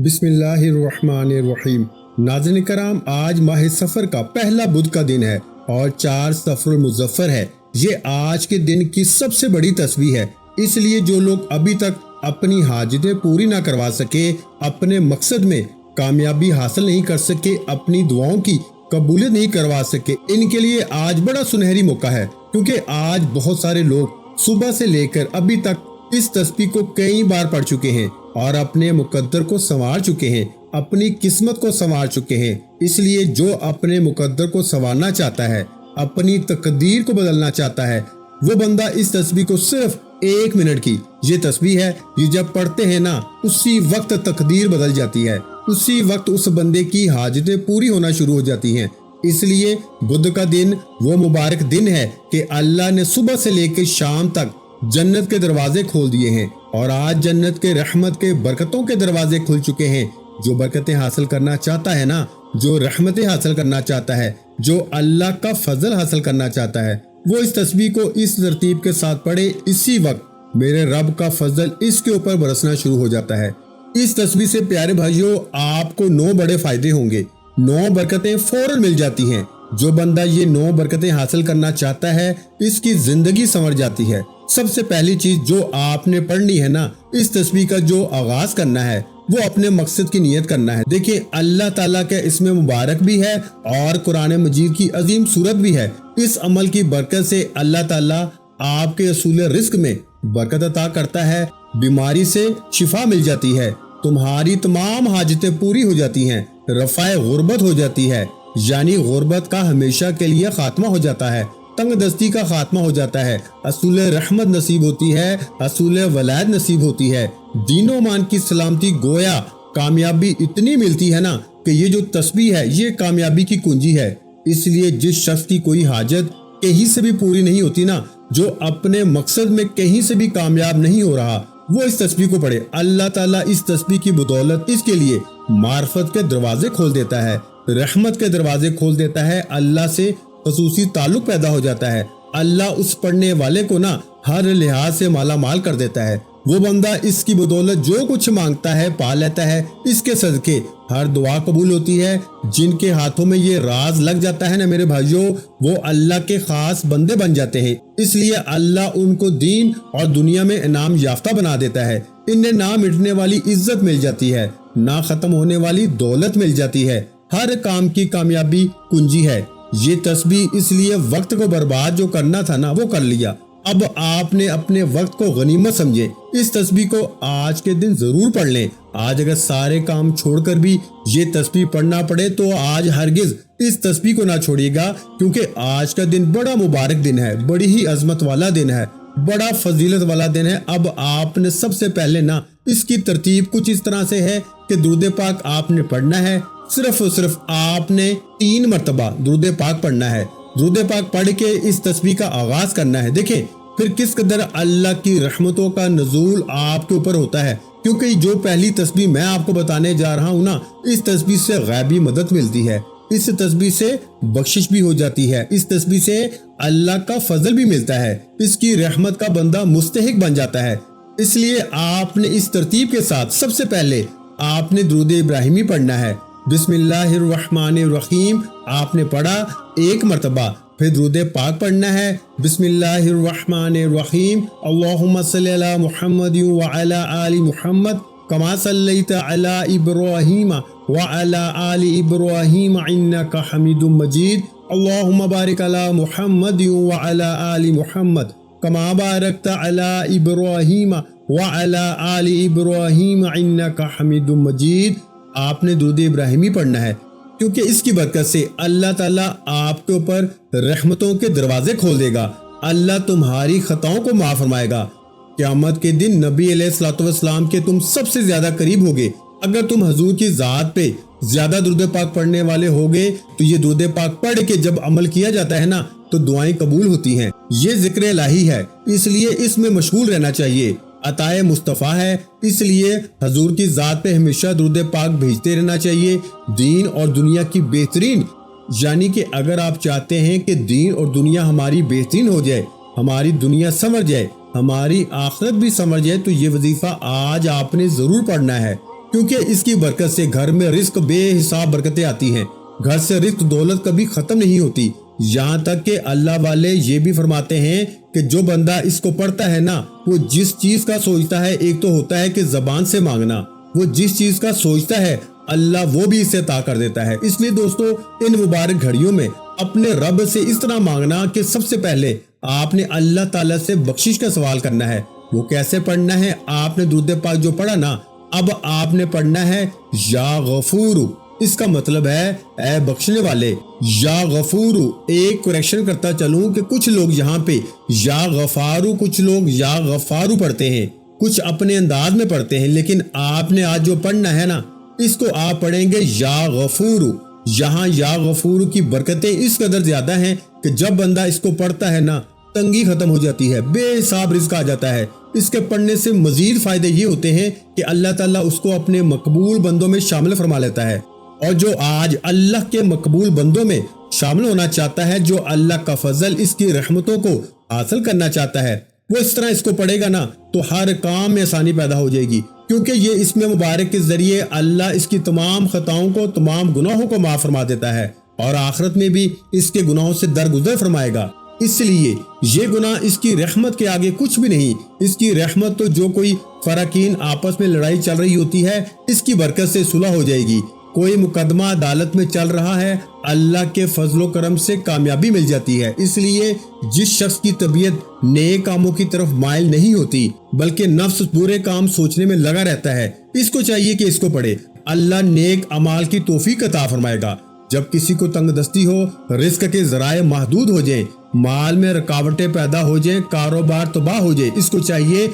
بسم اللہ الرحمن الرحیم۔ ناظرین کرام، آج ماہ سفر کا پہلا بدھ کا دن ہے اور 4 صفر المظفر ہے۔ یہ آج کے دن کی سب سے بڑی تسبیح ہے، اس لیے جو لوگ ابھی تک اپنی حاجتیں پوری نہ کروا سکے، اپنے مقصد میں کامیابی حاصل نہیں کر سکے، اپنی دعاؤں کی قبولیت نہیں کروا سکے، ان کے لیے آج بڑا سنہری موقع ہے، کیونکہ آج بہت سارے لوگ صبح سے لے کر ابھی تک اس تسبیح کو کئی بار پڑھ چکے ہیں اور اپنے مقدر کو سنوار چکے ہیں، اپنی قسمت کو سنوار چکے ہیں۔ اس لیے جو اپنے مقدر کو سنوارنا چاہتا ہے، اپنی تقدیر کو بدلنا چاہتا ہے، وہ بندہ اس تسبیح کو صرف 1 منٹ کی یہ تسبیح ہے، یہ جب پڑھتے ہیں نا، اسی وقت تقدیر بدل جاتی ہے، اسی وقت اس بندے کی حاجتیں پوری ہونا شروع ہو جاتی ہیں۔ اس لیے بدھ کا دن وہ مبارک دن ہے کہ اللہ نے صبح سے لے کے شام تک جنت کے دروازے کھول دیے ہیں، اور آج جنت کے رحمت کے برکتوں کے دروازے کھل چکے ہیں۔ جو برکتیں حاصل کرنا چاہتا ہے نا، جو رحمتیں حاصل کرنا چاہتا ہے، جو اللہ کا فضل حاصل کرنا چاہتا ہے، وہ اس تسبیح کو اس ترتیب کے ساتھ پڑھے، اسی وقت میرے رب کا فضل اس کے اوپر برسنا شروع ہو جاتا ہے۔ اس تسبیح سے پیارے بھائیوں، آپ کو 9 بڑے فائدے ہوں گے، 9 برکتیں فوراً مل جاتی ہیں۔ جو بندہ یہ 9 برکتیں حاصل کرنا چاہتا ہے، اس کی زندگی سنور جاتی ہے۔ سب سے پہلی چیز جو آپ نے پڑھنی ہے نا، اس تسبیح کا جو آغاز کرنا ہے، وہ اپنے مقصد کی نیت کرنا ہے۔ دیکھیں، اللہ تعالیٰ کا اس میں مبارک بھی ہے اور قرآن مجید کی عظیم صورت بھی ہے۔ اس عمل کی برکت سے اللہ تعالیٰ آپ کے اصول رزق میں برکت عطا کرتا ہے، بیماری سے شفا مل جاتی ہے، تمہاری تمام حاجتیں پوری ہو جاتی ہیں، رفع غربت ہو جاتی ہے، یعنی غربت کا ہمیشہ کے لیے خاتمہ ہو جاتا ہے، تنگ دستی کا خاتمہ ہو جاتا ہے، اصول رحمت نصیب ہوتی ہے، اصول ولایت نصیب ہوتی ہے، دین و ایمان کی سلامتی، گویا کامیابی اتنی ملتی ہے نا کہ یہ جو تسبیح ہے یہ کامیابی کی کنجی ہے۔ اس لیے جس شخص کی کوئی حاجت کہیں سے بھی پوری نہیں ہوتی نا، جو اپنے مقصد میں کہیں سے بھی کامیاب نہیں ہو رہا، وہ اس تسبیح کو پڑھے۔ اللہ تعالیٰ اس تسبیح کی بدولت اس کے لیے معرفت کے دروازے کھول دیتا ہے، رحمت کے دروازے کھول دیتا ہے، اللہ سے خصوصی تعلق پیدا ہو جاتا ہے۔ اللہ اس پڑھنے والے کو نا ہر لحاظ سے مالا مال کر دیتا ہے۔ وہ بندہ اس کی بدولت جو کچھ مانگتا ہے پا لیتا ہے۔ اس کے صدقے ہر دعا قبول ہوتی ہے۔ جن کے ہاتھوں میں یہ راز لگ جاتا ہے نا میرے بھائیوں، وہ اللہ کے خاص بندے بن جاتے ہیں۔ اس لیے اللہ ان کو دین اور دنیا میں انعام یافتہ بنا دیتا ہے۔ انہیں نہ مٹنے والی عزت مل جاتی ہے، نہ ختم ہونے والی دولت مل جاتی ہے۔ ہر کام کی کامیابی کنجی ہے۔ یہ تسبیح اس لیے وقت کو برباد جو کرنا تھا نا، وہ کر لیا۔ اب آپ نے اپنے وقت کو غنیمت سمجھے، اس تسبیح کو آج کے دن ضرور پڑھ لیں۔ آج اگر سارے کام چھوڑ کر بھی یہ تسبیح پڑھنا پڑے تو آج ہرگز اس تسبیح کو نہ چھوڑیے گا، کیونکہ آج کا دن بڑا مبارک دن ہے، بڑی ہی عظمت والا دن ہے، بڑا فضیلت والا دن ہے۔ اب آپ نے سب سے پہلے نا اس کی ترتیب کچھ اس طرح سے ہے کہ درود پاک آپ نے پڑھنا ہے، صرف آپ نے 3 مرتبہ درود پاک پڑھنا ہے۔ درود پاک پڑھ کے اس تسبیح کا آغاز کرنا ہے۔ دیکھیں پھر کس قدر اللہ کی رحمتوں کا نزول آپ کے اوپر ہوتا ہے، کیونکہ جو پہلی تسبیح میں آپ کو بتانے جا رہا ہوں نا، اس تسبیح سے غیبی مدد ملتی ہے، اس تسبیح سے بخشش بھی ہو جاتی ہے، اس تسبیح سے اللہ کا فضل بھی ملتا ہے، اس کی رحمت کا بندہ مستحق بن جاتا ہے۔ اس لیے آپ نے اس ترتیب کے ساتھ سب سے پہلے آپ نے درود ابراہیمی پڑھنا ہے۔ بسم اللہ الرحمن الرحیم آپ نے پڑھا 1 مرتبہ، پھر درود پاک پڑھنا ہے۔ بسم اللہ الرحمن الرحیم اللہم صلی علی محمد وعلی آل محمد کما صلیت علی ابراہیم وعلی آل ابراہیم انک حمید مجید اللہم بارک علی محمد وعلی آل محمد کما بارکت علی ابراہیم وعلی آل ابراہیم انک حمید مجید۔ آپ نے درود ابراہیمی پڑھنا ہے، کیونکہ اس کی برکت سے اللہ تعالیٰ آپ کے اوپر رحمتوں کے دروازے کھول دے گا، اللہ تمہاری خطاؤں کو معاف فرمائے گا۔ قیامت کے دن نبی علیہ الصلوۃ والسلام کے تم سب سے زیادہ قریب ہوگے۔ اگر تم حضور کی ذات پہ زیادہ درود پاک پڑھنے والے ہوگے تو یہ درود پاک پڑھ کے جب عمل کیا جاتا ہے نا تو دعائیں قبول ہوتی ہیں۔ یہ ذکر الہی ہے، اس لیے اس میں مشغول رہنا چاہیے، عطائے مصطفیٰ ہے، اس لیے حضور کی ذات پہ ہمیشہ درود پاک بھیجتے رہنا چاہیے۔ دین اور دنیا کی بہترین، یعنی کہ اگر آپ چاہتے ہیں کہ دین اور دنیا ہماری بہترین ہو جائے، ہماری دنیا سنور جائے، ہماری آخرت بھی سنور جائے، تو یہ وظیفہ آج آپ نے ضرور پڑھنا ہے۔ کیونکہ اس کی برکت سے گھر میں رزق بے حساب برکتیں آتی ہیں۔ گھر سے رزق دولت کبھی ختم نہیں ہوتی، یہاں تک کہ اللہ والے یہ بھی فرماتے ہیں کہ جو بندہ اس کو پڑھتا ہے نا، وہ جس چیز کا سوچتا ہے، ایک تو ہوتا ہے کہ زبان سے مانگنا، وہ جس چیز کا سوچتا ہے اللہ وہ بھی اسے عطا کر دیتا ہے۔ اس لیے دوستو، ان مبارک گھڑیوں میں اپنے رب سے اس طرح مانگنا کہ سب سے پہلے آپ نے اللہ تعالیٰ سے بخشش کا سوال کرنا ہے۔ وہ کیسے پڑھنا ہے؟ آپ نے درود پاک جو پڑھا نا، اب آپ نے پڑھنا ہے یا غفور۔ اس کا مطلب ہے اے بخشنے والے، یا غفور۔ ایک کریکشن کرتا چلوں کہ کچھ لوگ یہاں پہ یا غفارو، کچھ لوگ یا غفارو پڑھتے ہیں، کچھ اپنے انداز میں پڑھتے ہیں، لیکن آپ نے آج جو پڑھنا ہے نا، اس کو آپ پڑھیں گے یا غفور۔ یہاں یا غفور کی برکتیں اس قدر زیادہ ہیں کہ جب بندہ اس کو پڑھتا ہے نا، تنگی ختم ہو جاتی ہے، بے حساب رزق آ جاتا ہے۔ اس کے پڑھنے سے مزید فائدے یہ ہوتے ہیں کہ اللہ تعالیٰ اس کو اپنے مقبول بندوں میں شامل فرما لیتا ہے، اور جو آج اللہ کے مقبول بندوں میں شامل ہونا چاہتا ہے، جو اللہ کا فضل، اس کی رحمتوں کو حاصل کرنا چاہتا ہے، وہ اس طرح اس کو پڑھے گا نا تو ہر کام میں آسانی پیدا ہو جائے گی، کیونکہ یہ اسم مبارک کے ذریعے اللہ اس کی تمام خطاؤں کو، تمام گناہوں کو معاف فرما دیتا ہے، اور آخرت میں بھی اس کے گناہوں سے درگزر فرمائے گا۔ اس لیے یہ گناہ اس کی رحمت کے آگے کچھ بھی نہیں۔ اس کی رحمت تو جو کوئی فراقین آپس میں لڑائی چل رہی ہوتی ہے، اس کی برکت سے صلح ہو جائے گی۔ کوئی مقدمہ عدالت میں چل رہا ہے، اللہ کے فضل و کرم سے کامیابی مل جاتی ہے۔ اس لیے جس شخص کی طبیعت نیک کاموں کی طرف مائل نہیں ہوتی، بلکہ نفس برے کام سوچنے میں لگا رہتا ہے، اس کو چاہیے کہ اس کو پڑھے۔ اللہ نیک اعمال کی توفیق عطا فرمائے گا۔ جب کسی کو تنگ دستی ہو، رزق کے ذرائع محدود ہو جائیں، مال میں رکاوٹیں پیدا ہو جائیں، کاروبار تباہ ہو جائے، اس کو چاہیے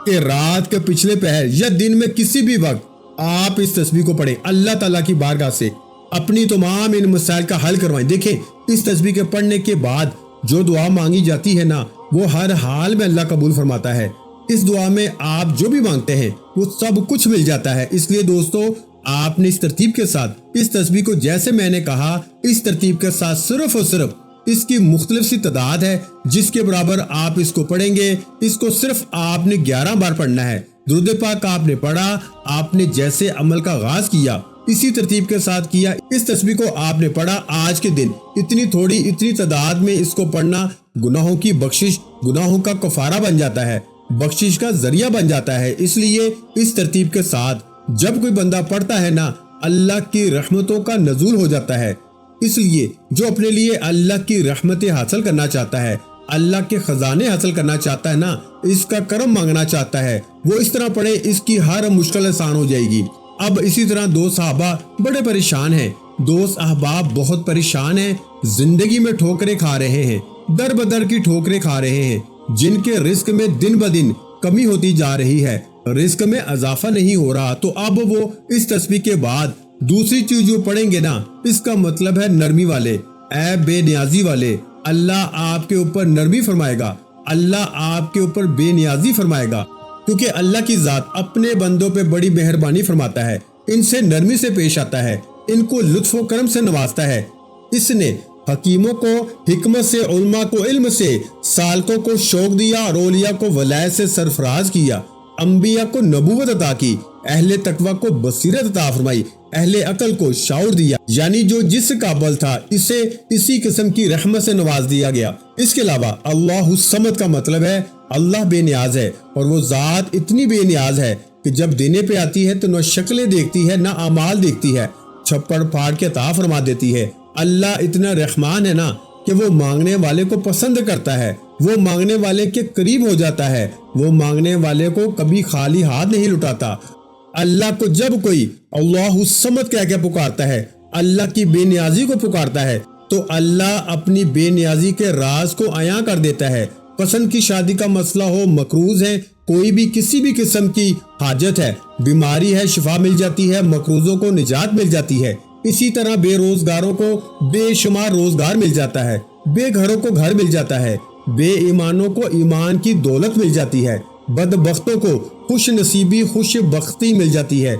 کہ رات کے پچھلے پہر یا دن میں کسی بھی وقت آپ اس تسبیح کو پڑھیں، اللہ تعالیٰ کی بارگاہ سے اپنی تمام ان مسائل کا حل کروائیں۔ دیکھیں، اس تسبیح کے پڑھنے کے بعد جو دعا مانگی جاتی ہے نا، وہ ہر حال میں اللہ قبول فرماتا ہے۔ اس دعا میں آپ جو بھی مانگتے ہیں وہ سب کچھ مل جاتا ہے۔ اس لیے دوستو، آپ نے اس ترتیب کے ساتھ اس تسبیح کو، جیسے میں نے کہا، اس ترتیب کے ساتھ صرف اور صرف اس کی مختلف سی تعداد ہے جس کے برابر آپ اس کو پڑھیں گے۔ اس کو صرف آپ نے 11 بار پڑھنا ہے۔ درود پاک آپ نے پڑھا، آپ نے جیسے عمل کا آغاز کیا اسی ترتیب کے ساتھ کیا، اس تسبیح کو آپ نے پڑھا آج کے دن، اتنی تعداد میں اس کو پڑھنا گناہوں کی بخشش، گناہوں کا کفارہ بن جاتا ہے، بخشش کا ذریعہ بن جاتا ہے۔ اس لیے اس ترتیب کے ساتھ جب کوئی بندہ پڑھتا ہے نا، اللہ کی رحمتوں کا نزول ہو جاتا ہے۔ اس لیے جو اپنے لیے اللہ کی رحمتیں حاصل کرنا چاہتا ہے، اللہ کے خزانے حاصل کرنا چاہتا ہے نا، اس کا کرم مانگنا چاہتا ہے، وہ اس طرح پڑھے، اس کی ہر مشکل آسان ہو جائے گی۔ اب اسی طرح دو صحابہ بڑے پریشان ہیں، دوست احباب بہت پریشان ہیں، زندگی میں ٹھوکریں کھا رہے ہیں، در بدر کی ٹھوکریں کھا رہے ہیں، جن کے رزق میں دن بدن کمی ہوتی جا رہی ہے، رزق میں اضافہ نہیں ہو رہا۔ تو اب وہ اس تسبیح کے بعد دوسری چیز جو پڑھیں گے نا، اس کا مطلب ہے نرمی والے، اے بے نیازی والے، اللہ آپ کے اوپر نرمی فرمائے گا، اللہ آپ کے اوپر بے نیازی فرمائے گا، کیونکہ اللہ کی ذات اپنے بندوں پہ بڑی مہربانی فرماتا ہے، ان سے نرمی سے پیش آتا ہے، ان کو لطف و کرم سے نوازتا ہے۔ اس نے حکیموں کو حکمت سے، علماء کو علم سے، سالکوں کو شوق دیا، اور اولیاء کو ولایت سے سرفراز کیا، انبیاء کو نبوت عطا کی، اہل تقوی کو بصیرت عطا فرمائی، اہل عقل کو شعور دیا، یعنی جو جس قابل تھا اسے اسی قسم کی رحمت سے نواز دیا گیا۔ اس کے علاوہ اللہ الصمد کا مطلب ہے اللہ بے نیاز ہے، اور وہ ذات اتنی بے نیاز ہے کہ جب دینے پہ آتی ہے تو نہ شکلیں دیکھتی ہے، نہ اعمال دیکھتی ہے، چھپڑ پھاڑ کے عطا فرما دیتی ہے۔ اللہ اتنا رحمان ہے نا کہ وہ مانگنے والے کو پسند کرتا ہے، وہ مانگنے والے کے قریب ہو جاتا ہے، وہ مانگنے والے کو کبھی خالی ہاتھ نہیں لٹاتا۔ اللہ کو جب کوئی اللہ الصمد کہہ کے پکارتا ہے، اللہ کی بے نیازی کو پکارتا ہے، تو اللہ اپنی بے نیازی کے راز کو عیاں کر دیتا ہے۔ پسند کی شادی کا مسئلہ ہو، مقروض ہے، کوئی بھی کسی بھی قسم کی حاجت ہے، بیماری ہے، شفا مل جاتی ہے، مقروضوں کو نجات مل جاتی ہے۔ اسی طرح بے روزگاروں کو بے شمار روزگار مل جاتا ہے، بے گھروں کو گھر مل جاتا ہے، بے ایمانوں کو ایمان کی دولت مل جاتی ہے، بدبختوں کو خوش نصیبی، خوش بختی مل جاتی ہے۔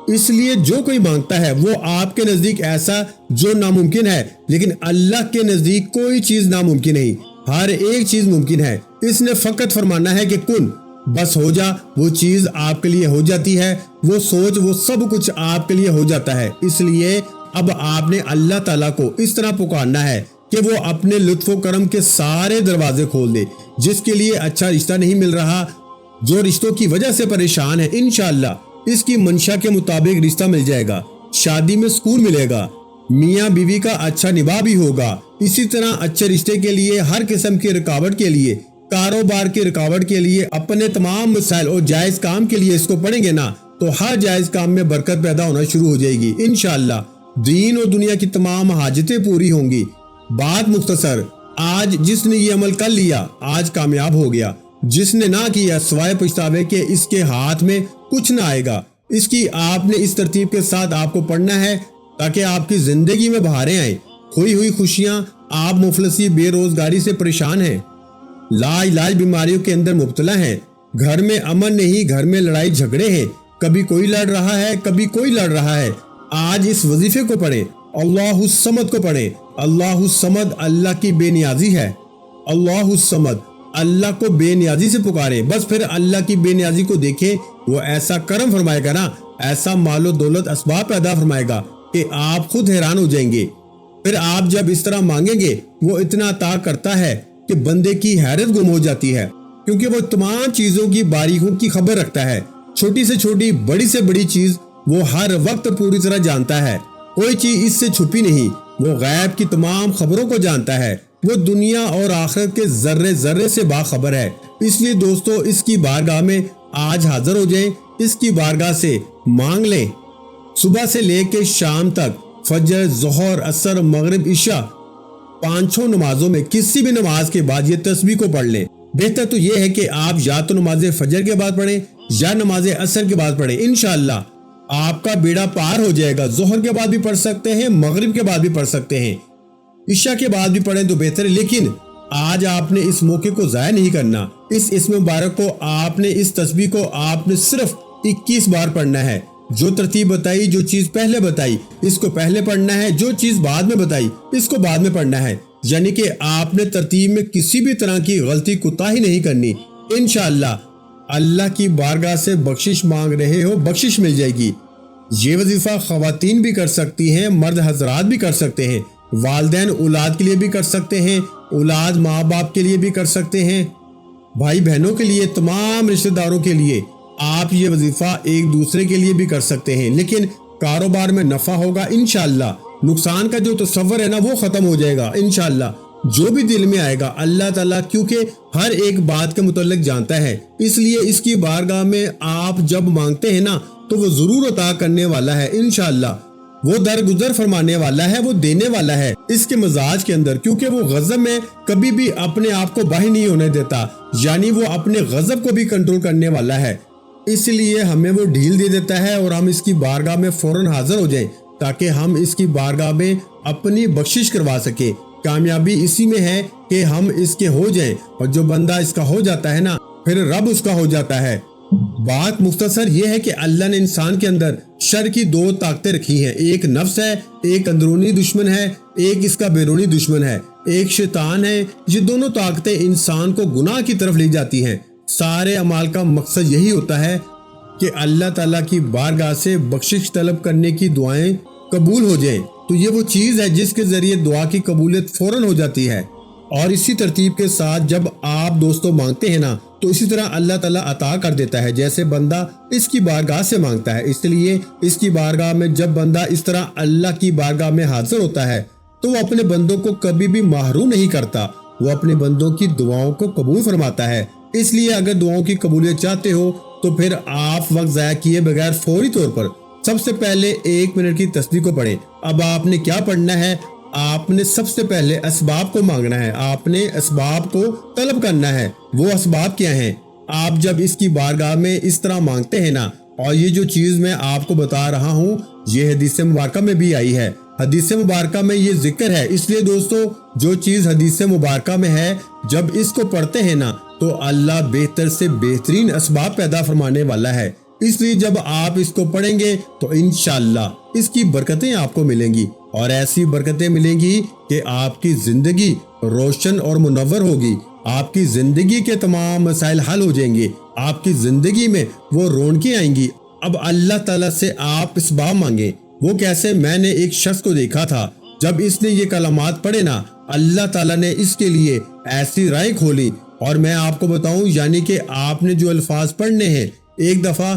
اس لیے جو کوئی مانگتا ہے وہ آپ کے نزدیک ایسا جو ناممکن ہے، لیکن اللہ کے نزدیک کوئی چیز ناممکن نہیں، ہر ایک چیز ممکن ہے۔ اس نے فقط فرمانا ہے کہ کن، بس ہو جا وہ چیز آپ کے لیے ہو جاتی ہے، وہ سوچ وہ سب کچھ آپ کے لیے ہو جاتا ہے۔ اس لیے اب آپ نے اللہ تعالیٰ کو اس طرح پکارنا ہے کہ وہ اپنے لطف و کرم کے سارے دروازے کھول دے۔ جس کے لیے اچھا رشتہ نہیں مل رہا، جو رشتوں کی وجہ سے پریشان ہے، انشاءاللہ اس کی منشا کے مطابق رشتہ مل جائے گا، شادی میں سکون ملے گا، میاں بیوی کا اچھا نباہ بھی ہوگا۔ اسی طرح اچھے رشتے کے لیے، ہر قسم کی رکاوٹ کے لیے، کاروبار کی رکاوٹ کے لیے، اپنے تمام مسائل اور جائز کام کے لیے اس کو پڑھیں گے نا تو ہر جائز کام میں برکت پیدا ہونا شروع ہو جائے گی انشاءاللہ۔ دین اور دنیا کی تمام حاجتیں پوری ہوں گی۔ بات مختصر، آج جس نے یہ عمل کر لیا آج کامیاب ہو گیا، جس نے نہ کیا سوائے پچھتاوے کے اس کے ہاتھ میں کچھ نہ آئے گا۔ اس کی آپ نے اس ترتیب کے ساتھ آپ کو پڑھنا ہے تاکہ آپ کی زندگی میں بہاریں آئیں، کھوئی ہوئی خوشیاں، آپ مفلسی بے روزگاری سے پریشان ہیں، لا علاج بیماریوں کے اندر مبتلا ہیں، گھر میں امن نہیں، گھر میں لڑائی جھگڑے ہیں، کبھی کوئی لڑ رہا ہے کبھی کوئی لڑ رہا ہے۔ آج اس وظیفے کو پڑھیں، اللہ الصمد کو پڑھیں۔ اللہ الصمد اللہ کی بے نیازی ہے، اللہ الصمد اللہ کو بے نیازی سے پکارے، بس پھر اللہ کی بے نیازی کو دیکھیں، وہ ایسا کرم فرمائے گا نا، ایسا مال و دولت اسباب پیدا فرمائے گا کہ آپ خود حیران ہو جائیں گے۔ پھر آپ جب اس طرح مانگیں گے وہ اتنا عطا کرتا ہے کہ بندے کی حیرت گم ہو جاتی ہے، کیونکہ وہ تمام چیزوں کی باریکیوں کی خبر رکھتا ہے، چھوٹی سے چھوٹی بڑی سے بڑی چیز وہ ہر وقت پوری طرح جانتا ہے، کوئی چیز اس سے چھپی نہیں، وہ غیب کی تمام خبروں کو جانتا ہے، وہ دنیا اور آخرت کے ذرے ذرے سے باخبر ہے۔ اس لیے دوستو اس کی بارگاہ میں آج حاضر ہو جائیں، اس کی بارگاہ سے مانگ لیں۔ صبح سے لے کے شام تک فجر، ظہر، عصر، مغرب، عشاء، پانچوں نمازوں میں کسی بھی نماز کے بعد یہ تسبیح کو پڑھ لیں۔ بہتر تو یہ ہے کہ آپ یا تو نماز فجر کے بعد پڑھیں یا نماز عصر کے بعد پڑھیں، انشاءاللہ آپ کا بیڑا پار ہو جائے گا۔ ظہر کے بعد بھی پڑھ سکتے ہیں، مغرب کے بعد بھی پڑھ سکتے ہیں، عشاء کے بعد بھی پڑھیں تو بہتر ہے، لیکن آج آپ نے اس موقع کو ضائع نہیں کرنا۔ اس اسم مبارک کو آپ نے، اس تسبیح کو آپ نے صرف 21 بار پڑھنا ہے۔ جو ترتیب بتائی، جو چیز پہلے بتائی اس کو پہلے پڑھنا ہے، جو چیز بعد میں بتائی اس کو بعد میں پڑھنا ہے، یعنی کہ آپ نے ترتیب میں کسی بھی طرح کی غلطی کوتاہی نہیں کرنی۔ انشاءاللہ اللہ کی بارگاہ سے بخشش مانگ رہے ہو، بخشش مل جائے گی۔ یہ وظیفہ خواتین بھی کر سکتی ہیں، مرد حضرات بھی کر سکتے ہیں، والدین اولاد کے لیے بھی کر سکتے ہیں، اولاد ماں باپ کے لیے بھی کر سکتے ہیں، بھائی بہنوں کے لیے، تمام رشتہ داروں کے لیے آپ یہ وظیفہ ایک دوسرے کے لیے بھی کر سکتے ہیں۔ لیکن کاروبار میں نفع ہوگا انشاءاللہ، نقصان کا جو تصور ہے نا وہ ختم ہو جائے گا انشاءاللہ۔ جو بھی دل میں آئے گا اللہ تعالیٰ کیونکہ ہر ایک بات کے متعلق جانتا ہے، اس لیے اس کی بارگاہ میں آپ جب مانگتے ہیں نا تو وہ ضرور عطا کرنے والا ہے انشاءاللہ۔ وہ درگزر فرمانے والا ہے، وہ دینے والا ہے اس کے مزاج کے اندر، کیونکہ وہ غضب میں کبھی بھی اپنے آپ کو باہر نہیں ہونے دیتا، یعنی وہ اپنے غضب کو بھی کنٹرول کرنے والا ہے۔ اس لیے ہمیں وہ ڈھیل دے دیتا ہے اور ہم اس کی بارگاہ میں فوراً حاضر ہو جائیں تاکہ ہم اس کی بارگاہ میں اپنی بخشش کروا سکیں۔ کامیابی اسی میں ہے کہ ہم اس کے ہو جائیں، اور جو بندہ اس کا ہو جاتا ہے نا پھر رب اس کا ہو جاتا ہے۔ بات مختصر یہ ہے کہ اللہ نے انسان کے اندر شر کی 2 طاقتیں رکھی ہیں، ایک نفس ہے، ایک اندرونی دشمن ہے، ایک اس کا بیرونی دشمن ہے، ایک شیطان ہے۔ یہ دونوں طاقتیں انسان کو گناہ کی طرف لے جاتی ہیں۔ سارے اعمال کا مقصد یہی ہوتا ہے کہ اللہ تعالیٰ کی بارگاہ سے بخشش طلب کرنے کی دعائیں قبول ہو جائیں، تو یہ وہ چیز ہے جس کے ذریعے دعا کی قبولیت فوراً ہو جاتی ہے۔ اور اسی ترتیب کے ساتھ جب آپ دوستوں مانگتے ہیں نا تو اسی طرح اللہ تعالیٰ عطا کر دیتا ہے جیسے بندہ اس کی بارگاہ سے مانگتا ہے۔ اس لیے اس کی بارگاہ میں جب بندہ اس طرح اللہ کی بارگاہ میں حاضر ہوتا ہے تو وہ اپنے بندوں کو کبھی بھی محروم نہیں کرتا، وہ اپنے بندوں کی دعاؤں کو قبول فرماتا ہے۔ اس لیے اگر دعاؤں کی قبولیت چاہتے ہو تو پھر آپ وقت ضائع کیے بغیر فوری طور پر سب سے پہلے 1 منٹ کی تسبیح کو پڑھیں۔ اب آپ نے کیا پڑھنا ہے؟ آپ نے سب سے پہلے اسباب کو مانگنا ہے، آپ نے اسباب کو طلب کرنا ہے۔ وہ اسباب کیا ہیں؟ آپ جب اس کی بارگاہ میں اس طرح مانگتے ہیں نا، اور یہ جو چیز میں آپ کو بتا رہا ہوں یہ حدیث مبارکہ میں بھی آئی ہے، حدیث مبارکہ میں یہ ذکر ہے۔ اس لیے دوستو جو چیز حدیث مبارکہ میں ہے جب اس کو پڑھتے ہیں نا تو اللہ بہتر سے بہترین اسباب پیدا فرمانے والا ہے۔ اس لیے جب آپ اس کو پڑھیں گے تو انشاءاللہ اس کی برکتیں آپ کو ملیں گی، اور ایسی برکتیں ملیں گی کہ آپ کی زندگی روشن اور منور ہوگی، آپ کی زندگی کے تمام مسائل حل ہو جائیں گے، آپ کی زندگی میں وہ رونقیں آئیں گی۔ اب اللہ تعالیٰ سے آپ اسباب مانگیں۔ وہ کیسے؟ میں نے ایک شخص کو دیکھا تھا، جب اس نے یہ کلمات پڑھے نا، اللہ تعالیٰ نے اس کے لیے ایسی راہیں کھولی۔ اور میں آپ کو بتاؤں، یعنی کہ آپ نے جو الفاظ پڑھنے ہیں، ایک دفعہ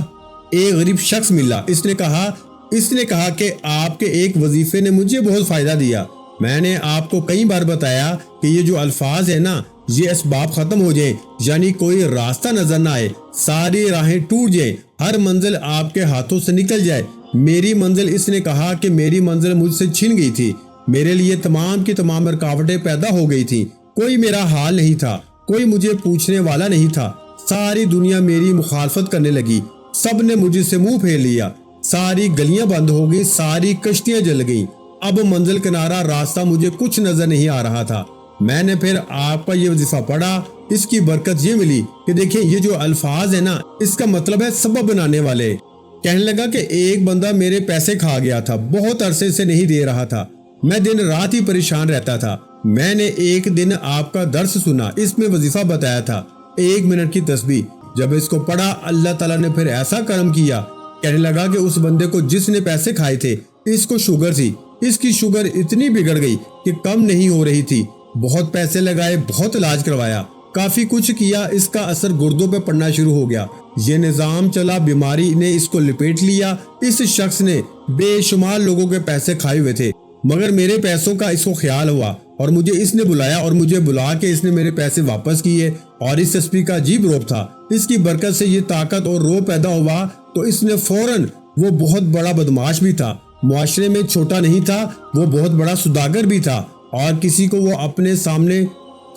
ایک غریب شخص ملا، اس نے کہا کہ آپ کے ایک وظیفے نے مجھے بہت فائدہ دیا۔ میں نے آپ کو کئی بار بتایا کہ یہ جو الفاظ ہیں نا، یہ اسباب ختم ہو جائیں، یعنی کوئی راستہ نظر نہ آئے، ساری راہیں ٹوٹ جائیں، ہر منزل آپ کے ہاتھوں سے نکل جائے۔ میری منزل، اس نے کہا کہ میری منزل مجھ سے چھن گئی تھی، میرے لیے تمام کی تمام رکاوٹیں پیدا ہو گئی تھی، کوئی میرا حال نہیں تھا، کوئی مجھے پوچھنے والا نہیں تھا، ساری دنیا میری مخالفت کرنے لگی، سب نے مجھے سے منہ پھیر لیا، ساری گلیاں بند ہو گئی، ساری کشتیاں جل گئیں، اب منزل کنارہ راستہ مجھے کچھ نظر نہیں آ رہا تھا۔ میں نے پھر آپ کا یہ وظیفہ پڑھا، اس کی برکت یہ ملی کہ دیکھیں یہ جو الفاظ ہے نا، اس کا مطلب ہے سبب بنانے والے۔ کہنے لگا کہ ایک بندہ میرے پیسے کھا گیا تھا، بہت عرصے سے نہیں دے رہا تھا، میں دن رات ہی پریشان رہتا تھا۔ میں نے ایک دن آپ کا درس سنا، اس میں وظیفہ بتایا تھا 1 منٹ کی تسبیح، جب اس کو پڑھا اللہ تعالیٰ نے پھر ایسا کرم کیا۔ کہنے لگا کہ اس بندے کو جس نے پیسے کھائے تھے، اس کو شوگر تھی، اس کی شوگر اتنی بگڑ گئی کہ کم نہیں ہو رہی تھی، بہت پیسے لگائے، بہت علاج کروایا، کافی کچھ کیا، اس کا اثر گردوں پہ پڑنا شروع ہو گیا، یہ نظام چلا، بیماری نے اس کو لپیٹ لیا۔ اس شخص نے بے شمار لوگوں کے پیسے کھائے ہوئے تھے، مگر میرے پیسوں کا اس کو خیال ہوا اور مجھے اس نے بلایا، اور مجھے بلا کے اس نے میرے پیسے واپس کیے، اور اس تسبیح کا عجیب روپ تھا، اس کی برکت سے یہ طاقت اور روح پیدا ہوا، تو اس نے فوراً، وہ بہت بڑا بدماش بھی تھا، معاشرے میں چھوٹا نہیں تھا، وہ بہت بڑا سوداگر بھی تھا، اور کسی کو وہ اپنے سامنے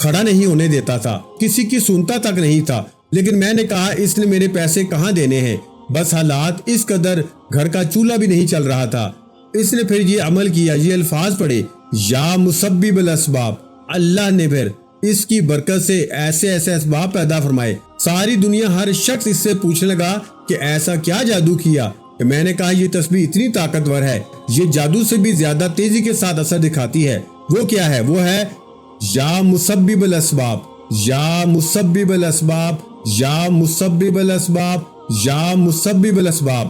کھڑا نہیں ہونے دیتا تھا، کسی کی سنتا تک نہیں تھا۔ لیکن میں نے کہا اس نے میرے پیسے کہاں دینے ہیں، بس حالات اس قدر، گھر کا چولہا بھی نہیں چل رہا تھا۔ اس نے پھر یہ عمل کیا، یہ الفاظ پڑھے، یا مسبب الاسباب، اللہ نے پھر اس کی برکت سے ایسے ایسے اسباب پیدا فرمائے۔ ساری دنیا، ہر شخص اس سے پوچھنے لگا کہ ایسا کیا جادو کیا؟ کہ میں نے کہا یہ تسبیح اتنی طاقتور ہے، یہ جادو سے بھی زیادہ تیزی کے ساتھ اثر دکھاتی ہے۔ وہ کیا ہے؟ وہ ہے یا مسبب الاسباب، یا مسبب الاسباب، یا مسبب الاسباب، یا مسبب الاسباب،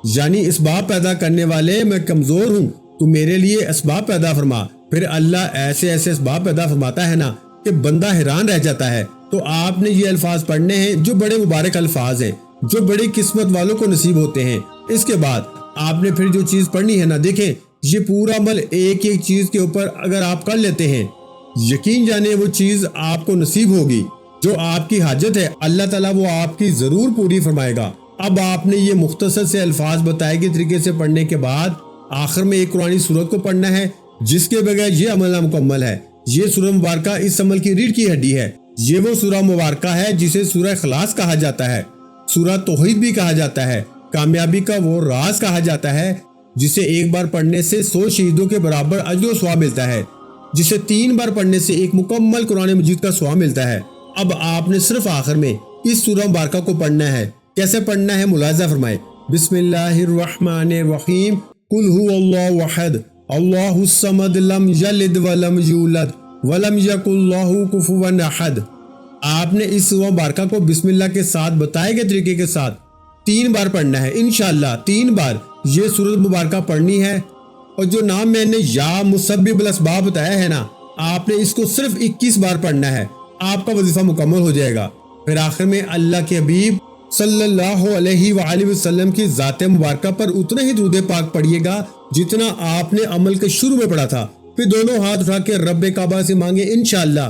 یعنی اسباب پیدا کرنے والے، میں کمزور ہوں، تو میرے لیے اسباب پیدا فرما۔ پھر اللہ ایسے ایسے اسباب پیدا فرماتا ہے نا کہ بندہ حیران رہ جاتا ہے۔ تو آپ نے یہ الفاظ پڑھنے ہیں جو بڑے مبارک الفاظ ہیں، جو بڑی قسمت والوں کو نصیب ہوتے ہیں۔ اس کے بعد آپ نے پھر جو چیز پڑھنی ہے نا، دیکھیں یہ پورا عمل ایک ایک چیز کے اوپر اگر آپ کر لیتے ہیں، یقین جانے وہ چیز آپ کو نصیب ہوگی، جو آپ کی حاجت ہے اللہ تعالیٰ وہ آپ کی ضرور پوری فرمائے گا۔ اب آپ نے یہ مختصر سے الفاظ بتائے گئے طریقے سے پڑھنے کے بعد آخر میں ایک قرآنی سورت کو پڑھنا ہے، جس کے بغیر یہ عمل نامکمل ہے۔ یہ سورہ مبارکہ اس عمل کی ریڑھ کی ہڈی ہے۔ یہ وہ سورہ مبارکہ ہے جسے سورہ اخلاص کہا جاتا ہے، سورہ توحید بھی کہا جاتا ہے، کامیابی کا وہ راز کہا جاتا ہے، جسے ایک بار پڑھنے سے 100 شہیدوں کے برابر اجر و ثواب ملتا ہے، جسے 3 بار پڑھنے سے ایک مکمل قرآن مجید کا ثواب ملتا ہے۔ اب آپ نے صرف آخر میں اس سورہ مبارکہ کو پڑھنا ہے۔ کیسے پڑھنا ہے ملاحظہ فرمائے۔ بسم اللہ الرحمن الرحیم، قل هو اللہ احد اللہ الصمد لم یلد ولم یولد ولم یکن لہ کفوا احد۔ آپ نے اس سورہ مبارکہ کو بسم اللہ کے ساتھ بتائے گئے طریقے کے ساتھ 3 بار پڑھنا ہے، انشاءاللہ 3 بار یہ سورۃ مبارکہ پڑھنی ہے۔ اور جو نام میں نے یا مسبب الاسباب بتایا ہے نا، آپ نے اس کو صرف 21 بار پڑھنا ہے، آپ کا وظیفہ مکمل ہو جائے گا۔ پھر آخر میں اللہ کے حبیب صلی اللہ علیہ وآلہ وسلم کی ذات مبارکہ پر اتنا ہی درود پاک پڑھیے گا جتنا آپ نے عمل کے شروع میں پڑھا تھا۔ پھر دونوں ہاتھ اٹھا کے رب کعبہ سے مانگے، انشاءاللہ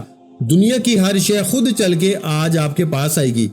دنیا کی ہر شے خود چل کے آج آپ کے پاس آئے گی۔